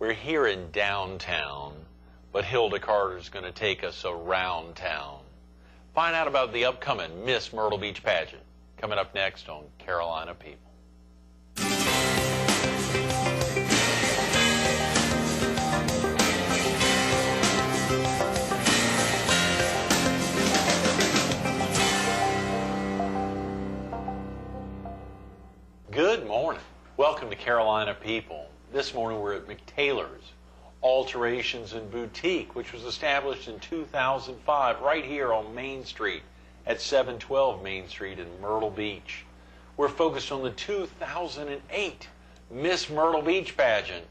We're here in downtown, but Hilda Carter is going to take us around town. Find out about the upcoming Miss Myrtle Beach pageant coming up next on Carolina People. Good morning. Welcome to Carolina People. This morning we're at McTaylor's Alterations and Boutique, which was established in 2005 right here on Main Street at 712 Main Street in Myrtle Beach. We're focused on the 2008 Miss Myrtle Beach pageant,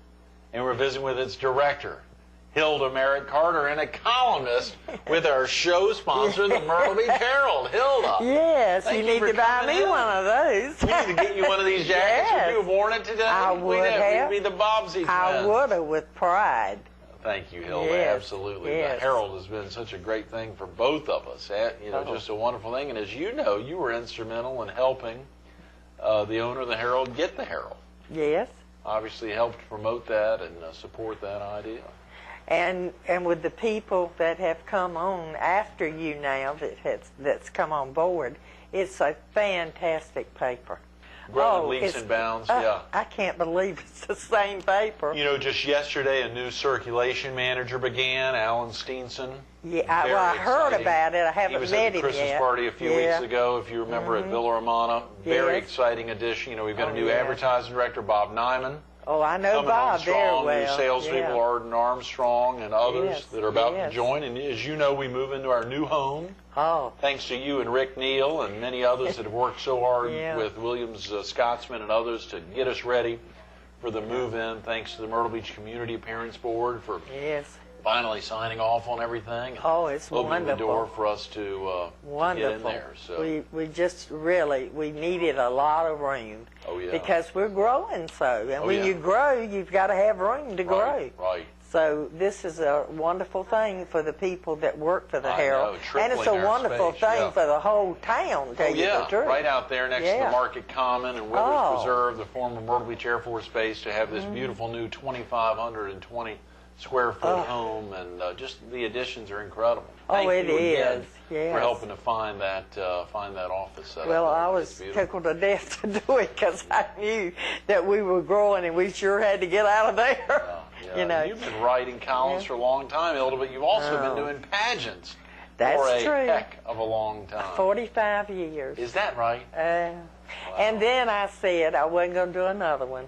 and we're visiting with its director, Hilda Carter, and a columnist with our show sponsor, the Myrtle Beach Herald. Hilda. Yes, you need to buy me one of those. We need to get you one of these jackets. Yes. Would you have worn it today? I would have. We'd be the Bobbsey twins. I would have with pride. Thank you, Hilda. Yes. Absolutely. Yes. The Herald has been such a great thing for both of us. Just a wonderful thing. And as you know, you were instrumental in helping the owner of the Herald get the Herald. Yes. Obviously helped promote that and support that idea. And with the people that have come on after you now that's come on board, it's a fantastic paper. Growing leaps and bounds, yeah. I can't believe it's the same paper. You know, just yesterday a new circulation manager began, Alan Steenson. Yeah, I heard about it. I haven't met him yet. He was at the Christmas party a few weeks ago, if you remember, at Villa Romana. Very exciting addition. You know, we've got a new advertising director, Bob Nyman. Oh, I know Bob very well. New salespeople, Arden Armstrong and others that are about to join. And as you know, we move into our new home. Oh. Thanks to you and Rick Neal and many others that have worked so hard with Williams Scotsman and others to get us ready for the move-in. Thanks to the Myrtle Beach Community Appearance Board for finally signing off on everything. Oh, it's wonderful. Opening the door for us to get in there. So. We just really, we needed a lot of room. Oh, yeah. Because we're growing so. And when you grow, you've got to have room to grow. Right. So this is a wonderful thing for the people that work for the Herald. And it's a wonderful thing for the whole town, to tell you the truth. Right out there next to the Market Common and Withers Preserve, the former Myrtle Beach Air Force Base, to have this beautiful new 2,520 square foot home, and just the additions are incredible. Thank you again for helping to find that office set up. Well, I was tickled to death to do it because I knew that we were growing and we sure had to get out of there. You know, you've been writing columns for a long time, Hilda, but you've also been doing pageants for a heck of a long time. 45 years. Is that right? And then I said I wasn't going to do another one.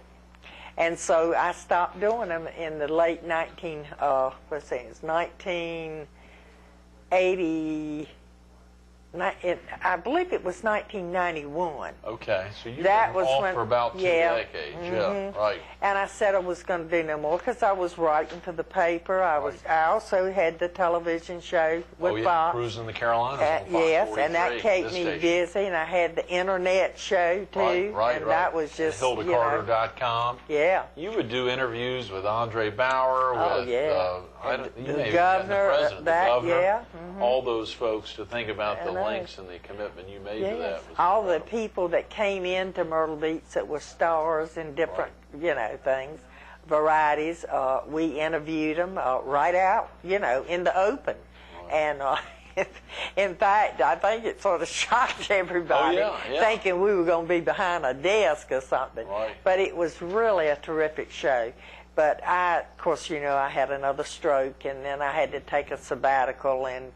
And so I stopped doing them in the late 1980. I believe it was 1991. Okay, so you've been off for about 2 decades. Yeah, right. And I said I was going to do no more because I was writing for the paper. I also had the television show with Fox. Cruising the Carolinas on Fox 43, and that kept me busy. And I had the internet show too. And that was just HildaCarter.com. Yeah. You would do interviews with Andre Bauer, with the governor, the governor, all those folks, to think about the links and the commitment you made to that. All the people that came into Myrtle Beach that were stars in different, things, varieties. We interviewed them right out, in the open. And in fact, I think it sort of shocked everybody, thinking we were going to be behind a desk or something. But it was really a terrific show. But of course, I had another stroke, and then I had to take a sabbatical, and,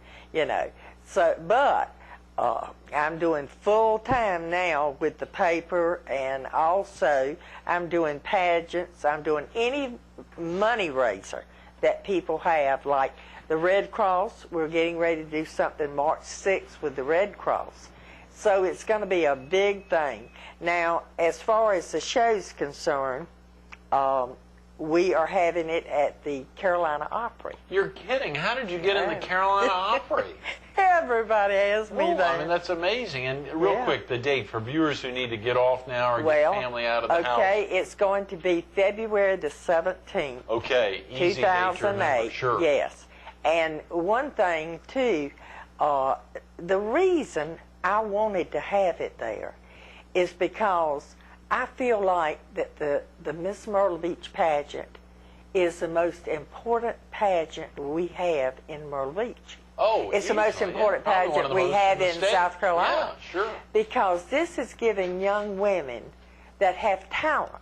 So, but I'm doing full-time now with the paper, and also I'm doing pageants. I'm doing any money raiser that people have, like the Red Cross. We're getting ready to do something March 6th with the Red Cross. So it's going to be a big thing. Now, as far as the show's concerned, we are having it at the Carolina Opry. You're kidding. How did you get in the Carolina Opry? Everybody asks me that. I mean, that's amazing. And real quick, the date for viewers who need to get off now or get family out of the house. Okay, it's going to be February the 17th. Okay, easy 2008. Sure. Yes. And one thing, too, the reason I wanted to have it there is because I feel like that the Miss Myrtle Beach pageant is the most important pageant we have in Myrtle Beach. Oh, it's the most important probably one of pageant the we most have in state. South Carolina. Yeah, sure. Because this is giving young women that have talent.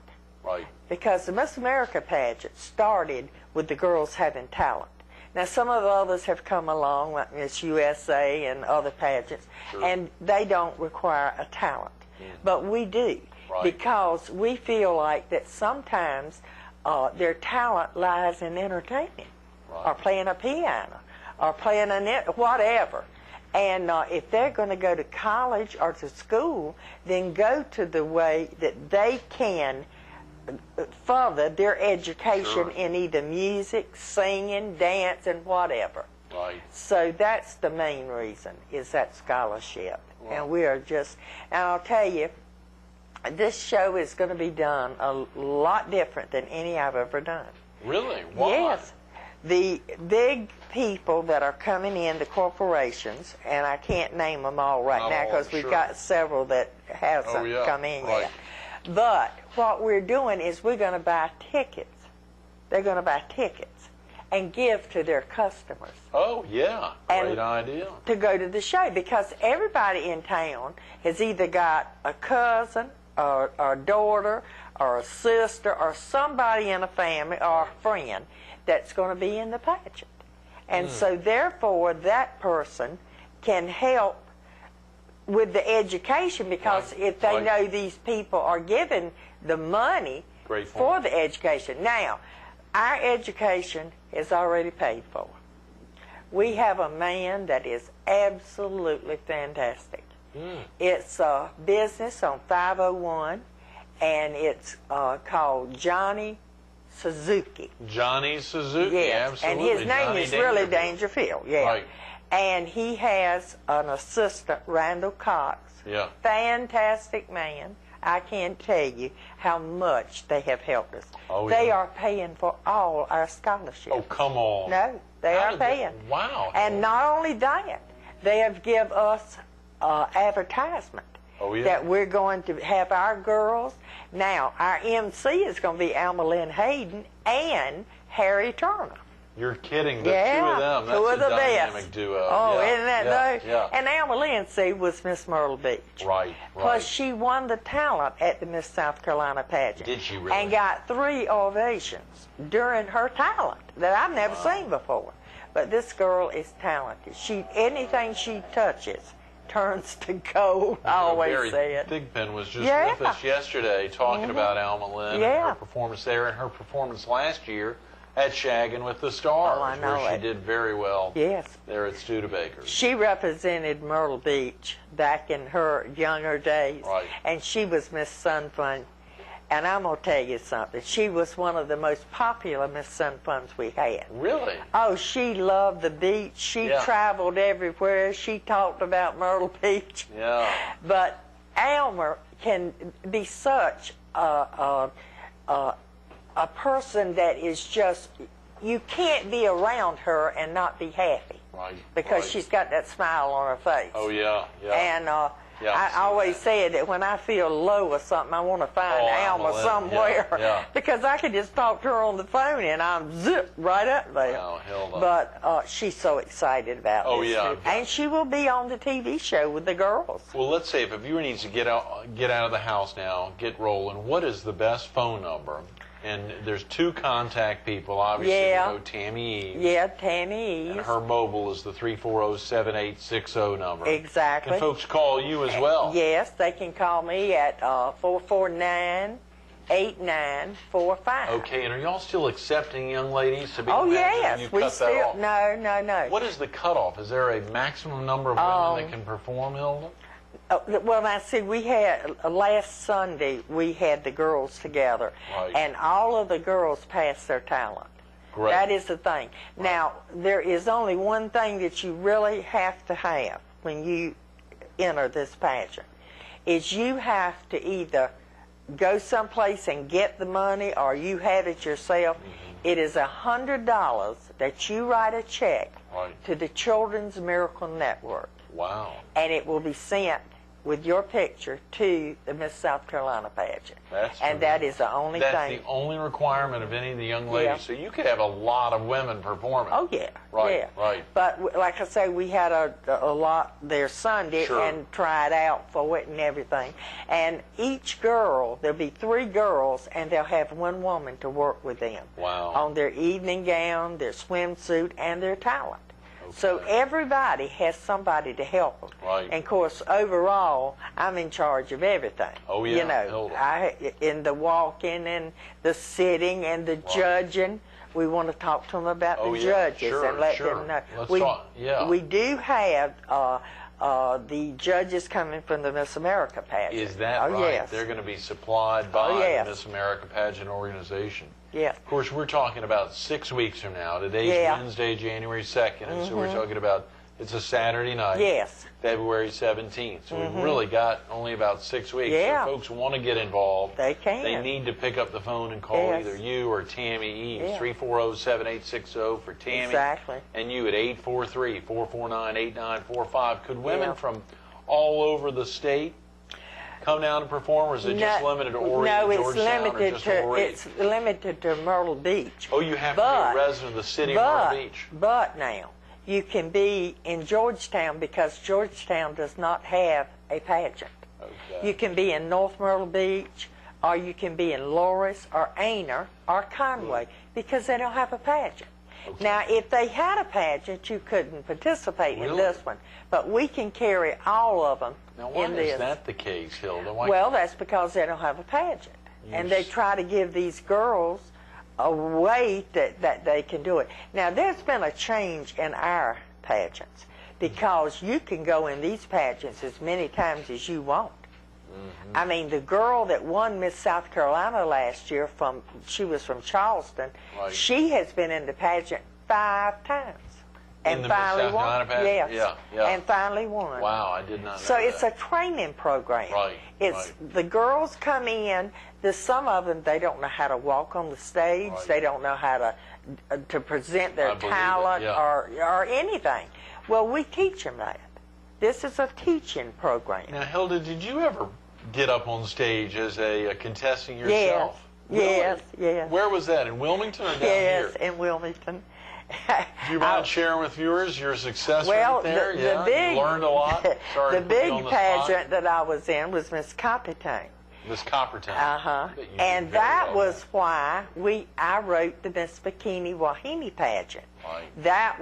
Right. Because the Miss America pageant started with the girls having talent. Now, some of the others have come along, like Miss USA and other pageants, Sure. and they don't require a talent. But we do, Right. because we feel like that sometimes their talent lies in entertaining, Right. or playing a piano, or playing whatever. And if they're going to go to college or to school, then go to the way that they can further their education Sure. in either music, singing, dance, and whatever. Right. So that's the main reason, is that scholarship. Wow. And we are just, and I'll tell you, this show is going to be done a lot different than any I've ever done. Really? Why? Yes. The big people that are coming in, the corporations, and I can't name them all right Not now all, because we've sure. got several that hasn't Oh, yeah. come in Right. yet. But what we're doing is we're going to buy tickets. They're going to buy tickets and give to their customers Oh, yeah. And- Great idea. to go to the show, because everybody in town has either got a cousin or a daughter or a sister or somebody in a family or a friend that's going to be in the pageant. And so therefore that person can help with the education, because Right. if they Right. know these people are giving the money Great for point. the education. Now, our education is already paid for. We have a man that is absolutely fantastic. It's a business on 501, and it's called Johnny Suzuki. Johnny Suzuki. Yes, Absolutely. and his name Johnny is really Dangerfield. Dangerfield. Yeah, Right. and he has an assistant, Randall Cox. Yeah. Fantastic man. I can't tell you how much they have helped us. Oh, They yeah. are paying for all our scholarships. Oh, come on. No, they How are did they- paying. Wow. And not only that, they have give us advertisement. Oh, yeah. That we're going to have our girls. Now, our MC is going to be Alma Lynn Hayden and Harry Turner. You're kidding. The Yeah, two of them. That's two a of the dynamic best. duo. Oh, Yeah, isn't that yeah, though? Yeah. And Alma Lynn, see, was Miss Myrtle Beach. Right, Plus, right. she won the talent at the Miss South Carolina pageant. Did she really? And got 3 ovations during her talent that I've never seen before. But this girl is talented. Anything she touches turns to gold. I always Barry say it. Thigpen was just Yeah. with us yesterday talking about Alma Lynn and Yeah. her performance there, and her performance last year at Shaggin' with the Stars, Oh, I know where she it. did very well Yes. there at Studebaker's. She represented Myrtle Beach back in her younger days. Right. And she was Miss Sun Fun. And I'm going to tell you something. She was one of the most popular Miss Sun Funs we had. Really? Oh, she loved the beach. She Yeah. traveled everywhere. She talked about Myrtle Beach. Yeah. But Alma can be such a person that is just, you can't be around her and not be happy. Right. Because right. she's got that smile on her face. Oh, yeah. Yeah. And Yeah, I've I seen always that. said that when I feel low or something, I want to find Oh, Alma Alma Lynn. somewhere. Yeah, yeah. Because I can just talk to her on the phone and I'm zip right up there. Wow, Hilda. But she's so excited about Oh, this. yeah. too. And she will be on the TV show with the girls. Well, let's say if a viewer needs to get out of the house now, get rolling, what is the best phone number? And there's 2 contact people. Obviously, Yeah. we know Tammy Eve. Yeah, Tammy And Eves. her mobile is the 340-7860 number. Exactly. Can folks call you as well? Yes, they can call me at 449-8945. Okay, and are y'all still accepting young ladies to be Oh, in pageants, or yes. you We cut still, that off? no. What is the cutoff? Is there a maximum number of women that can perform, Hilda? Well, now, see, we had, last Sunday, we had the girls together. Right. And all of the girls passed their talent. Great. That is the thing. Now, there is only one thing that you really have to have when you enter this pageant, is you have to either go someplace and get the money or you have it yourself. It is $100 that you write a check Right. to the Children's Miracle Network. Wow. And it will be sent with your picture to the Miss South Carolina pageant. That's and that is the only That's thing. the only requirement of any of the young ladies. Yeah. So you could have a lot of women performing. Oh, yeah. Right, yeah. right. But like I say, we had a lot there Sunday Sure. and tried out for it and everything. And each girl, there'll be 3 girls, and they'll have 1 woman to work with them. Wow. On their evening gown, their swimsuit, and their talent. So Okay. everybody has somebody to help them. Right. And of course, overall, I'm in charge of everything. Oh, yeah, You know, Hilda. in the walking and the sitting and the judging, we want to talk to them about Oh, the yeah, judges sure, and let sure. them know. Let's we, talk, yeah. We do have the judges coming from the Miss America pageant. Is that oh, right? Yes. They're going to be supplied by yes. the Miss America pageant organization. Yes. Of course, we're talking about 6 weeks from now. Today's Yeah. Wednesday, January 2nd, and so we're talking about, it's a Saturday night. Yes. February 17th. So we've really got only about 6 weeks. Yeah. So if folks want to get involved, They can. They need to pick up the phone and call Yes. either you or Tammy Eames, Yeah. 340-7860 for Tammy. Exactly. And you at 843-449-8945. Could women Yeah. from all over the state come down and perform, or is it just limited to Orion, no, it's Georgetown, or limited just to Orion? it's limited to Myrtle Beach. Oh, you have to But- be a resident of the city of Myrtle Beach. But now, you can be in Georgetown because Georgetown does not have a pageant. Okay. You can be in North Myrtle Beach, or you can be in Loris, or Aner, or Conway, because they don't have a pageant. Okay. Now, if they had a pageant, you couldn't participate in Really? this one. But we can carry all of them Now, why in is this. that the case, Hilda? Why Well, that's because they don't have a pageant. And they try to give these girls a way that they can do it. Now, there's been a change in our pageants because you can go in these pageants as many times as you want. I mean, the girl that won Miss South Carolina last year, she was from Charleston, Right. she has been in the pageant 5 times. In the Miss finally South won. Carolina pageant? Yes. Yeah, yeah. And finally won. Wow, I did not know So it's that. a training program. Right, It's right. the girls come in. There's some of them they don't know how to walk on the stage. Right. They don't know how to present their I believe it, talent yeah. or anything. Well, we teach them that. This is a teaching program. Now, Hilda, did you ever get up on stage as a contestant yourself? Yes. Really? Yes. Yes. Where was that? In Wilmington or down Yes, here? in Wilmington. Do you mind sharing with viewers your success Well, right there? the big, You learned a lot? Sorry the to put you big on the spot. pageant that I was in was Miss Coppertine. Miss Copperton. Uh-huh. I bet you did And very that well. was why I wrote the Miss Bikini Wahine pageant. Right. That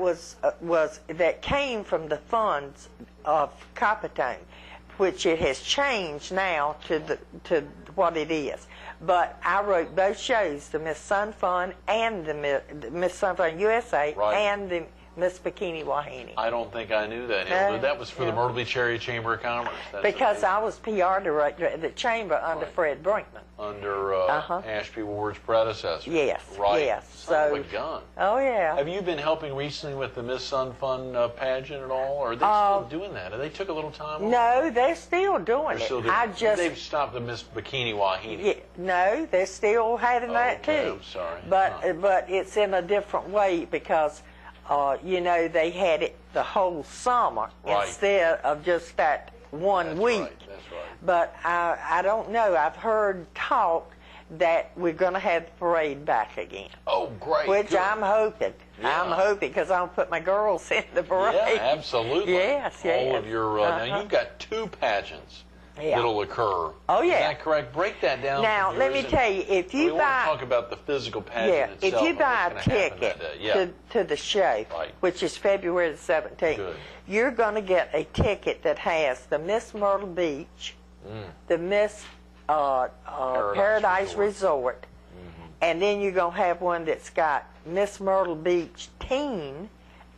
that came from the funds of Coppertone, which it has changed now to what it is. But I wrote both shows, the Miss Sun Fun and the Miss Sun Fun USA Right. and the Miss Bikini Wahine. I don't think I knew that, Hilda. That was for the yeah. Myrtle Beach Area Chamber of Commerce. That's Because amazing. I was PR director at the chamber under Right. Fred Brinkman. Under Ashby Ward's predecessor. Yes, Right. yes. Son So- of a gun. Oh, yeah. Have you been helping recently with the Miss Sun Fun pageant at all? Or are they still doing that? Or they took a little time off? No, they're still doing They're it. still doing I it. just They've stopped the Miss Bikini Wahine. yeah, no, they're still having that okay, too. I'm sorry. But Huh. but it's in a different way because they had it the whole summer Right. instead of just that one That's week. right, that's right. But I don't know. I've heard talk that we're going to have the parade back again. Oh, great. Which good. I'm hoping. Yeah. I'm hoping because I'll put my girls in the parade. Yeah, absolutely. Yes, All yes. of your now you've got 2 pageants Yeah. that'll occur. Oh, yeah. Is that correct? Break that down. Now, for let me viewers, tell you, if and you we want buy to talk about the physical pageant yeah, itself. if you and buy what's a gonna happen ticket that day. Yeah. to the show, Right. which is February the 17th, Good. you're going to get a ticket that has the Miss Myrtle Beach, the Miss Paradise Resort, and then you're going to have one that's got Miss Myrtle Beach Teen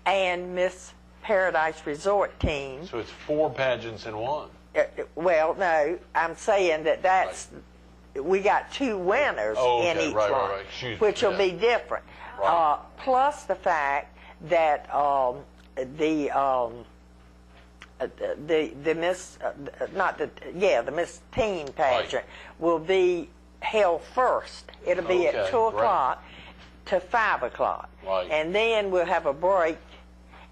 and Miss Paradise Resort Teen. So it's 4 pageants in one. Well, no, I'm saying that's we got 2 winners Oh, okay. in each Right, one, right. Excuse me. which will Yeah. be different. Right. Plus the fact that the Miss the Miss Teen pageant will be held first. It'll be Okay, at 2 o'clock to 5 o'clock, Right. and then we'll have a break.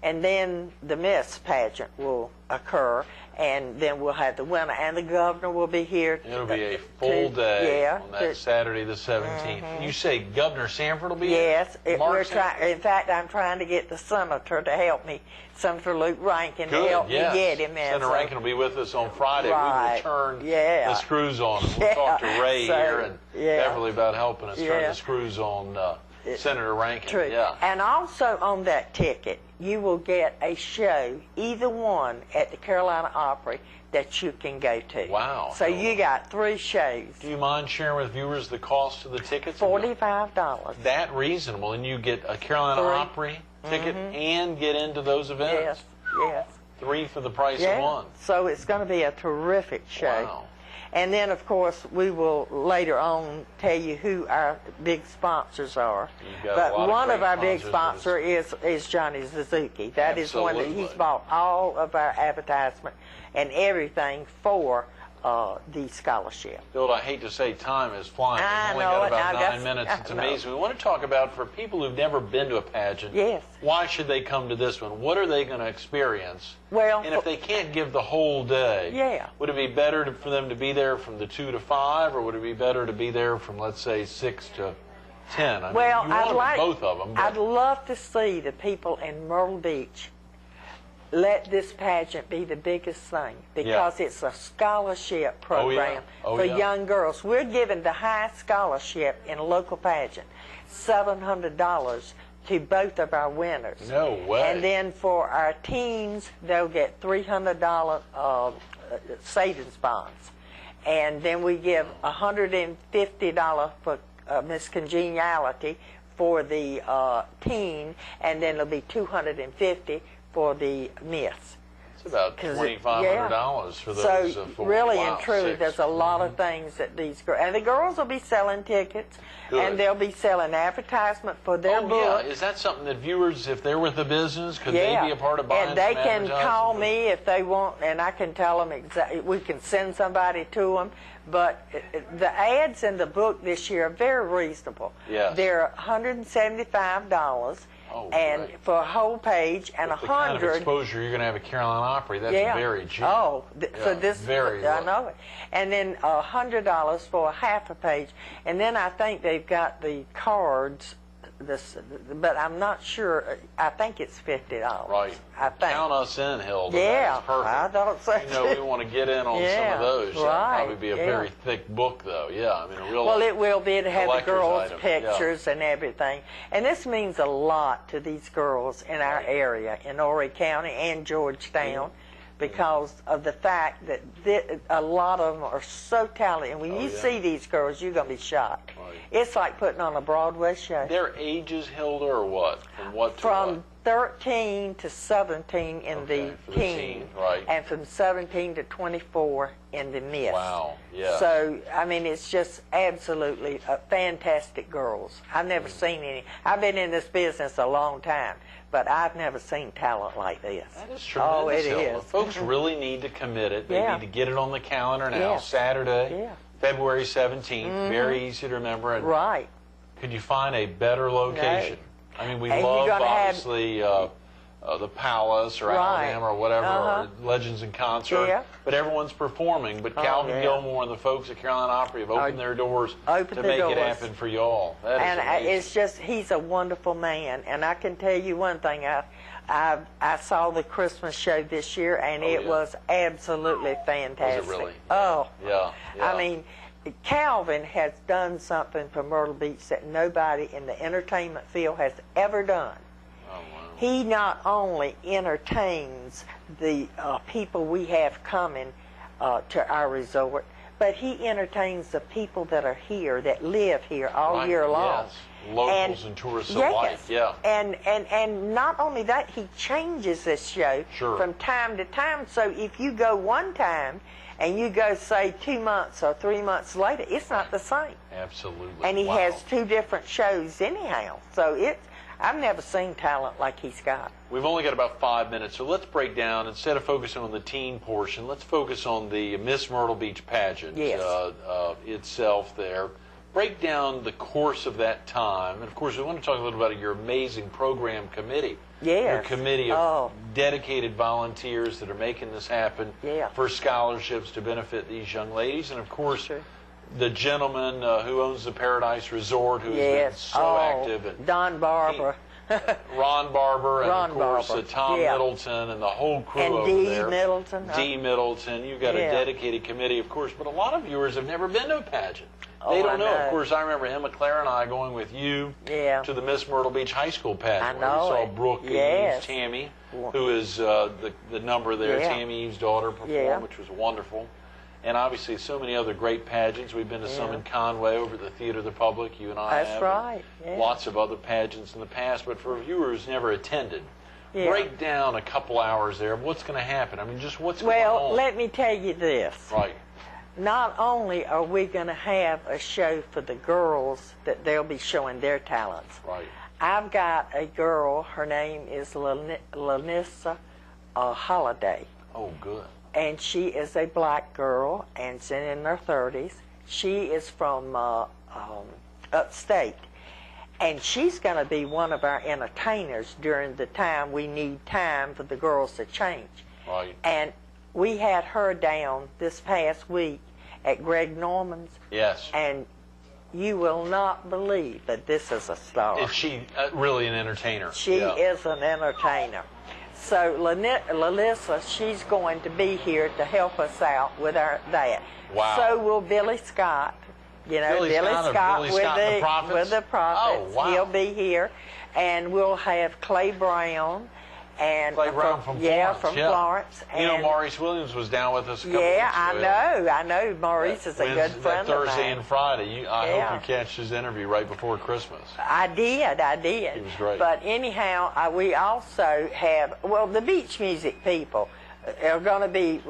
And then the Miss pageant will occur, And then we'll have the winner, and the governor will be here. It'll be a full day on that Saturday the 17th. You say Governor Sanford will be here? Yes. Mark We're trying. In fact, I'm trying to get the senator to help me, Senator Luke Rankin, to help me get him in. Senator Rankin will be with us on Friday. Right. We will turn the screws on. We'll talk to Ray here and Beverly about helping us turn the screws on Senator Rankin. True. Yeah. And also on that ticket, you will get a show, either one at the Carolina Opry, that you can go to. Wow. So you got 3 shows. Do you mind sharing with viewers the cost of the tickets? $45. That reasonable, and you get a Carolina Opry ticket and get into those events? Yes, yes. 3 for the price of 1. So it's going to be a terrific show. Wow. And then, of course, we will later on tell you who our big sponsors are. But one of our big sponsors is Johnny Suzuki. That is one that he's bought all of our advertisement and everything for the scholarship. Hilda, I hate to say time is flying. We've only got about 9 minutes. It's amazing. We want to talk about, for people who've never been to a pageant, why should they come to this one? What are they going to experience? Well, and if they can't give the whole day, would it be better for them to be there from the 2 to 5, or would it be better to be there from, let's say, 6 to 10? I mean, you want both of them. I'd love to see the people in Myrtle Beach let this pageant be the biggest thing, because it's a scholarship program for young girls. We're giving the highest scholarship in a local pageant, $700 to both of our winners. No way. And then for our teens, they'll get $300 savings bonds. And then we give $150 for Miss Congeniality for the teen, and then it'll be $250 for the Miss. It's about $2,500 for those. So really and truly, there's a lot of things that these girls, and the girls will be selling tickets, and they'll be selling advertisement for their book. Yeah. Is that something that viewers, if they're with the business, could they be a part of buying? And they can call me if they want, and I can tell them exactly. We can send somebody to them. But the ads in the book this year are very reasonable. Yes. They're $175. And for a whole page, and with the kind of exposure you're going to have at Carolina Opry, that's very cheap. So this, I know it. And then $100 for a half a page, and then I think they've got the cards. But I'm not sure. I think it's $50. Right. I think. Count us in, Hilda. Yeah, perfect. I thought so. You know, we want to get in on some of those. That'll probably be a very thick book, though. Yeah, I mean, a real. Well, it will be to have the girls' item. pictures and everything, and this means a lot to these girls in our area, in Horry County and Georgetown. Because of the fact that a lot of them are so talented. And when you see these girls, you're going to be shocked. Right. It's like putting on a Broadway show. Their ages, Hilda, or what? From what to From 13 to 17 in the teen. And from 17 to 24 in the Miss. Wow, yeah. So, I mean, it's just absolutely fantastic girls. I've never seen any. I've been in this business a long time, but I've never seen talent like this. That is tremendous. Oh, it is. Folks really need to commit it. They need to get it on the calendar now. Saturday, February 17th. Very easy to remember. And could you find a better location? I mean, we love, obviously, the Palace or Alabama or whatever, or Legends in Concert. But everyone's performing. But Calvin Gilmore and the folks at Carolina Opry have opened their doors to make it happen for y'all. That is amazing. It's just, he's a wonderful man. And I can tell you one thing. I saw the Christmas show this year, and it was absolutely fantastic. Was it really? Oh. Yeah. I mean, Calvin has done something for Myrtle Beach that nobody in the entertainment field has ever done. Oh, wow. He not only entertains the people we have coming to our resort, but he entertains the people that are here, that live here all year long. Yes. Locals and tourists alike. And not only that, he changes this show from time to time. So if you go one time and you go, say, 2 months or 3 months later, it's not the same. Absolutely. And he has 2 different shows anyhow. So I've never seen talent like he's got. We've only got about 5 minutes, so let's break down, instead of focusing on the teen portion, let's focus on the Miss Myrtle Beach pageant itself there. break down the course of that time. And of course, we want to talk a little about your amazing program committee. Yes. Your committee of dedicated volunteers that are making this happen for scholarships to benefit these young ladies. And of course, the gentleman who owns the Paradise Resort, who has been so active. And Don Barber. Ron Barber, and Ron of course Barber. Tom Middleton and the whole crew and over Dee there. Middleton. Dee Middleton. You've got a dedicated committee, of course, but a lot of viewers have never been to a pageant. They don't know. Of course, I remember Emma Claire and I going with you to the Miss Myrtle Beach High School pageant. Where we saw Brooke Eves, Tammy, who is the number there, Tammy Eves' daughter, perform, which was wonderful. And obviously so many other great pageants. We've been to some in Conway over at the Theater of the Public, you and I have. That's right. Lots of other pageants in the past, but for viewers never attended, break down a couple hours there of what's going to happen. I mean, just what's going on. Well, let me tell you this. Right. Not only are we going to have a show for the girls that they'll be showing their talents. Right. I've got a girl, her name is Lanissa Holiday. Oh, good. And she is a black girl, and she's in her 30s. She is from upstate. And she's going to be one of our entertainers during the time we need time for the girls to change. Right. And we had her down this past week at Greg Norman's. Yes. And you will not believe that this is a star. Is she really an entertainer? She is an entertainer. So Lalissa, she's going to be here to help us out with that. Wow. So will Billy Scott. You know, Billy Scott with the Prophets. Oh, wow. He'll be here. And we'll have Clay Brown. And Clay Brown from Florence. From Florence. And you know, Maurice Williams was down with us a couple weeks ago. I know. Maurice is a good friend of mine. Thursday and Friday. I hope you catch his interview right before Christmas. I did. He was great. But anyhow, we also have, the beach music people are going to be.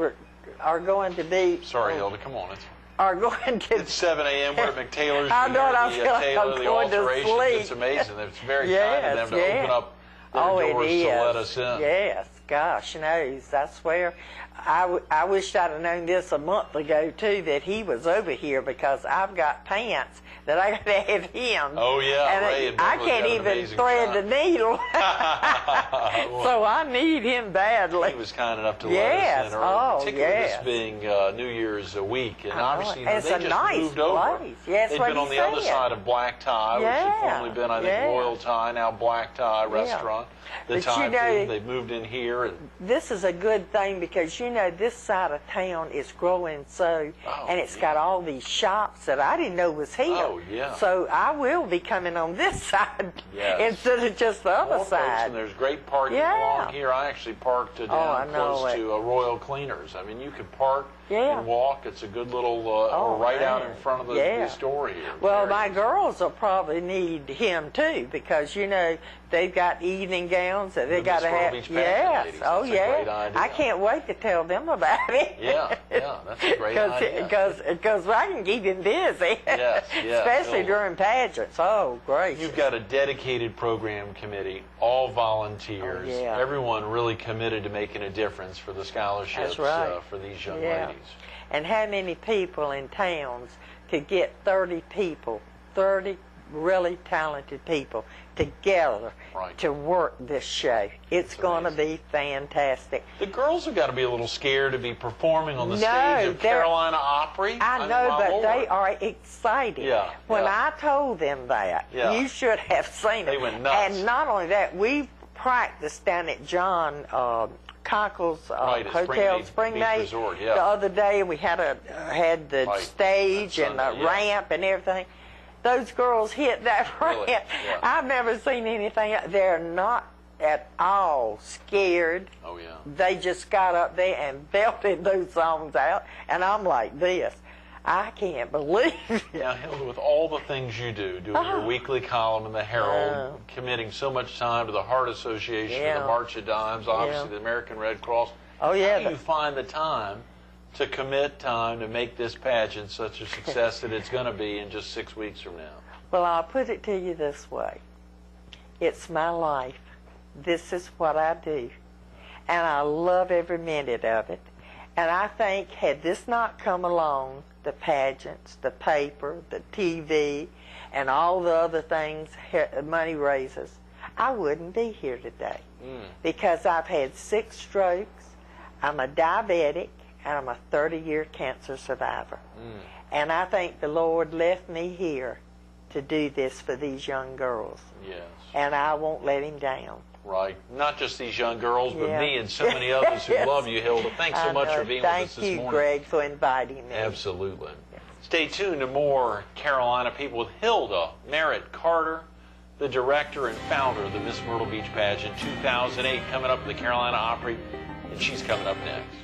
Sorry, Hilda, come on. It's 7 a.m. We're at McTaylor's. I know. I feel like I'm going to sleep. It's amazing. It's very kind of them to open up their doors to let us in. Yes, gosh knows. I swear. I wished I'd have known this a month ago, too, that he was over here, because I've got pants that I got to have him. Oh, yeah. And Ray I can't even thread the needle. So I need him badly. He was kind enough to let us in early, particularly this being New Year's week. And obviously, they just moved over. Yes, they've been on the other side of Black Tie, which had formerly been, I think, Royal Tie, now Black Tie Restaurant. The Thai food, they've moved in here. And this is a good thing, because, this side of town is growing and it's got all these shops that I didn't know was here. Oh, yeah. So I will be coming on this side instead of just the other side. And there's great parking along here. I actually parked down close to Royal Cleaners. I mean, you could park and walk. It's a good little, right out in front of the store here. Well, my girls will probably need him, too, because, they've got evening gowns that they got to have. Yes. Oh, yeah. I can't wait to tell them about it. Yeah, that's a great idea. Because I can keep him busy. Yes. Especially during pageants. Oh, great. You've got a dedicated program committee, all volunteers. Everyone really committed to making a difference for the scholarships for these young ladies. And how many people in towns could get 30 people, 30 really talented people together to work this show? It's going to be fantastic. The girls have got to be a little scared to be performing on the stage of Carolina Opry. I know, but they are excited. When I told them that, you should have seen it. They went nuts. And not only that, we practiced down at John Cockle's Hotel Springmaid Resort, the other day. We had the stage and the ramp and everything. Those girls hit that ramp. I've never seen anything. They're not at all scared. Oh, yeah. They just got up there and belted those songs out. And I'm like this. I can't believe it. Now, Hilda, with all the things you do, doing your weekly column in the Herald, committing so much time to the Heart Association, the March of Dimes, obviously the American Red Cross, how do you find the time to commit time to make this pageant such a success that it's going to be in just 6 weeks from now? Well, I'll put it to you this way. It's my life. This is what I do. And I love every minute of it. And I think, had this not come along the pageants, the paper, the TV, and all the other things money raises, I wouldn't be here today. Because I've had 6 strokes, I'm a diabetic, and I'm a 30-year cancer survivor. And I think the Lord left me here to do this for these young girls. Yes. And I won't let him down. Right. Not just these young girls, but me and so many others who love you, Hilda. Thanks so much for being with us this morning. Thank you, Greg, for inviting me. Absolutely. Stay tuned to more Carolina People with Hilda Carter, the director and founder of the Miss Myrtle Beach Pageant 2008, coming up at the Carolina Opry, and she's coming up next.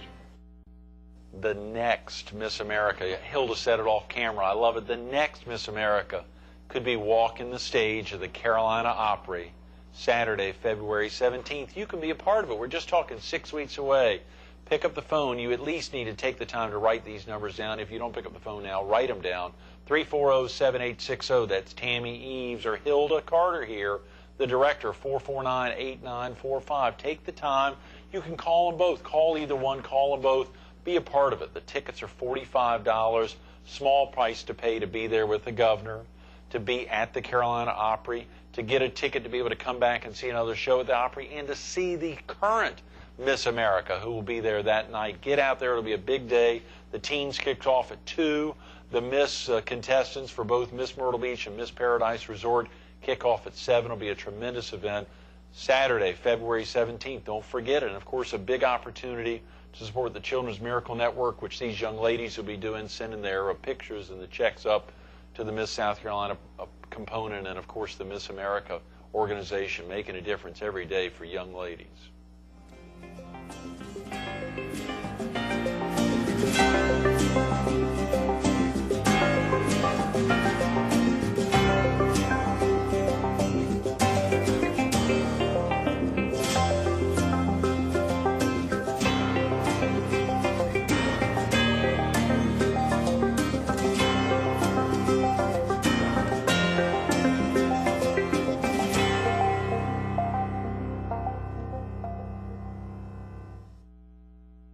The next Miss America, Hilda said it off camera, I love it, the next Miss America could be walking the stage of the Carolina Opry Saturday, February 17th. You can be a part of it. We're just talking 6 weeks away. Pick up the phone. You at least need to take the time to write these numbers down. If you don't pick up the phone now, write them down. 340-7860. That's Tammy Eves or Hilda Carter here, the director, 449-8945. Take the time. You can call them both. Call either one. Call them both. Be a part of it. The tickets are $45. Small price to pay to be there with the governor, to be at the Carolina Opry, to get a ticket to be able to come back and see another show at the Opry, and to see the current Miss America who will be there that night. Get out there. It'll be a big day. The teens kick off at 2. The Miss contestants for both Miss Myrtle Beach and Miss Paradise Resort kick off at 7. It'll be a tremendous event. Saturday, February 17th. Don't forget it. And, of course, a big opportunity to support the Children's Miracle Network, which these young ladies will be doing, sending their pictures and the checks up to the Miss South Carolina component and, of course, the Miss America organization, making a difference every day for young ladies.